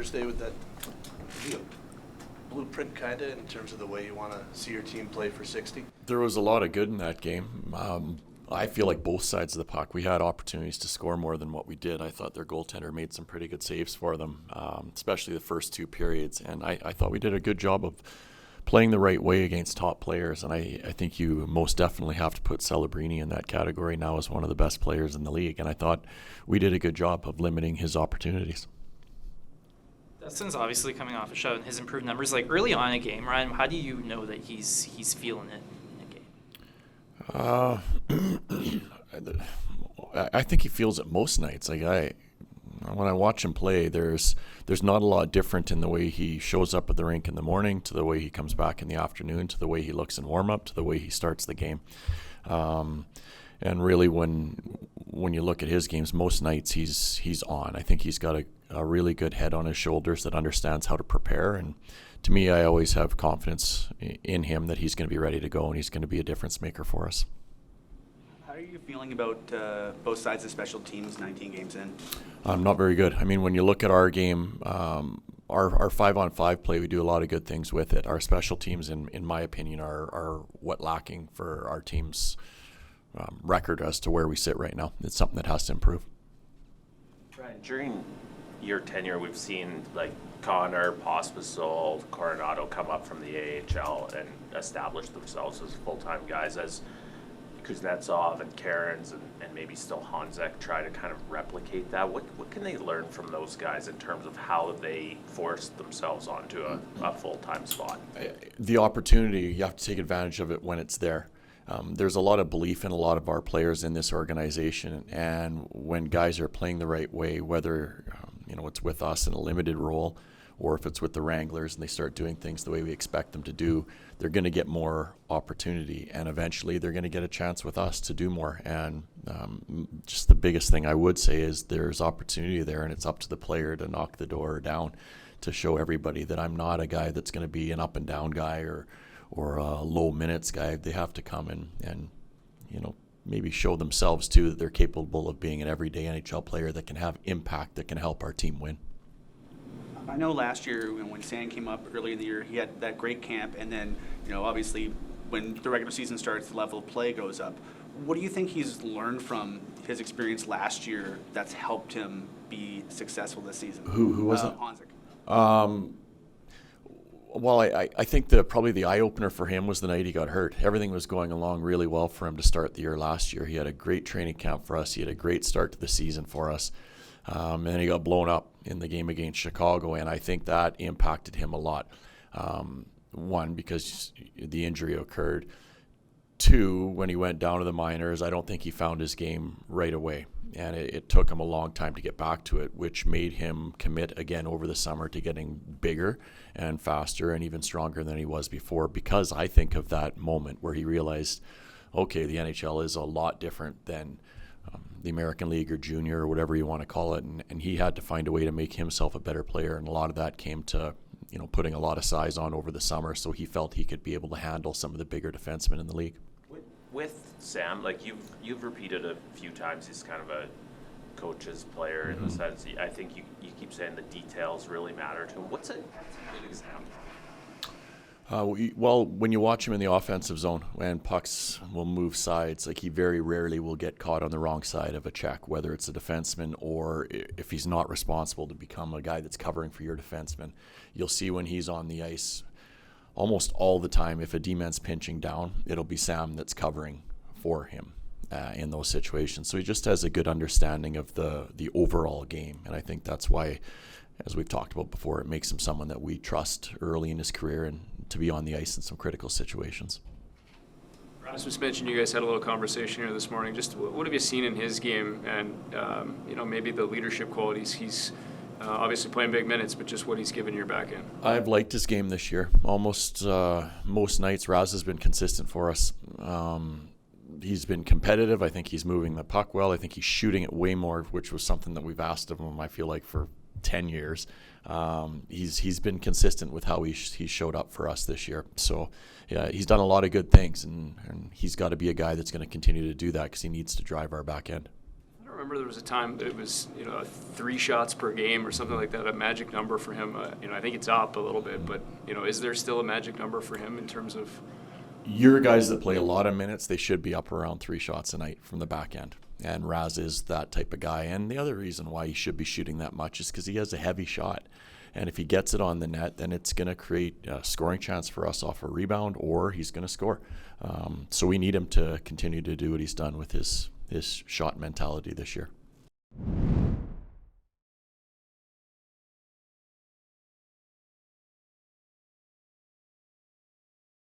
Thursday? Would that be a blueprint kind of in terms of the way you want to see your team play for 60? There was a lot of good in that game. I feel like both sides of the puck, we had opportunities to score more than what we did. I thought their goaltender made some pretty good saves for them, especially the first two periods. And I thought we did a good job of playing the right way against top players. And I think you most definitely have to put Celebrini in that category now as one of the best players in the league. And I thought we did a good job of limiting his opportunities. Dustin's obviously coming off a shot and his improved numbers. Like early on in a game, Ryan, how do you know that he's feeling it in a game? I think he feels it most nights. Like when I watch him play, there's not a lot different in the way he shows up at the rink in the morning, to the way he comes back in the afternoon, to the way he looks in warm up, to the way he starts the game. And really, when you look at his games, most nights he's on. I think he's got a really good head on his shoulders that understands how to prepare. And to me, I always have confidence in him that he's going to be ready to go and he's going to be a difference maker for us. How are you feeling about both sides of special teams 19 games in? Not very good. I mean, when you look at our game, our 5-on-5 play, we do a lot of good things with it. Our special teams, in my opinion, are what lacking for our team's record as to where we sit right now. It's something that has to improve. Brian, during your tenure, we've seen like Connor, Pospisil, Coronado come up from the AHL and establish themselves as full-time guys, as Kuznetsov and Cairns and maybe still Honzek try to kind of replicate that. What can they learn from those guys in terms of how they force themselves onto a full-time spot? The opportunity, you have to take advantage of it when it's there. There's a lot of belief in a lot of our players in this organization, and when guys are playing the right way, whether it's with us in a limited role or if it's with the Wranglers and they start doing things the way we expect them to do, they're going to get more opportunity, and eventually they're going to get a chance with us to do more. And just the biggest thing I would say is there's opportunity there, and it's up to the player to knock the door down, to show everybody that I'm not a guy that's going to be an up and down guy or a low minutes guy. They have to come and maybe show themselves too that they're capable of being an everyday NHL player that can have impact, that can help our team win. I know last year when Sam came up early in the year, he had that great camp, and then obviously when the regular season starts, the level of play goes up. What do you think he's learned from his experience last year that's helped him be successful this season? Who was it? Honzek. Well, I think probably the eye-opener for him was the night he got hurt. Everything was going along really well for him to start the year last year. He had a great training camp for us. He had a great start to the season for us. And then he got blown up in the game against Chicago, and I think that impacted him a lot. One, because the injury occurred. Two, when he went down to the minors, I don't think he found his game right away. And it took him a long time to get back to it, which made him commit again over the summer to getting bigger and faster and even stronger than he was before, because I think of that moment where he realized, okay, the NHL is a lot different than the American League or junior or whatever you want to call it. And he had to find a way to make himself a better player. And a lot of that came to, putting a lot of size on over the summer, so he felt he could be able to handle some of the bigger defensemen in the league. With Sam, like you've repeated a few times, he's kind of a coach's player in the sense, I think you keep saying the details really matter to him. What's a good example? Well, when you watch him in the offensive zone, when pucks will move sides, like he very rarely will get caught on the wrong side of a check, whether it's a defenseman or if he's not responsible to become a guy that's covering for your defenseman. You'll see when he's on the ice, almost all the time, if a D-man's pinching down, it'll be Sam that's covering for him in those situations. So he just has a good understanding of the overall game, and I think that's why, as we've talked about before, it makes him someone that we trust early in his career and to be on the ice in some critical situations. Rasmus mentioned you guys had a little conversation here this morning. Just what have you seen in his game and, maybe the leadership qualities? He's obviously playing big minutes, but just what he's given your back end. I've liked his game this year. Almost most nights, Raz has been consistent for us. He's been competitive. I think he's moving the puck well. I think he's shooting it way more, which was something that we've asked of him, I feel like, for 10 years. He's been consistent with how he showed up for us this year. So yeah, he's done a lot of good things, and he's got to be a guy that's going to continue to do that because he needs to drive our back end. remember there was a time that it was, 3 shots per game or something like that, a magic number for him. I think it's up a little bit, but, is there still a magic number for him in terms of? Your guys that play a lot of minutes, they should be up around 3 shots a night from the back end. And Raz is that type of guy. And the other reason why he should be shooting that much is because he has a heavy shot. And if he gets it on the net, then it's going to create a scoring chance for us off a rebound, or he's going to score. So we need him to continue to do what he's done with his shot mentality this year.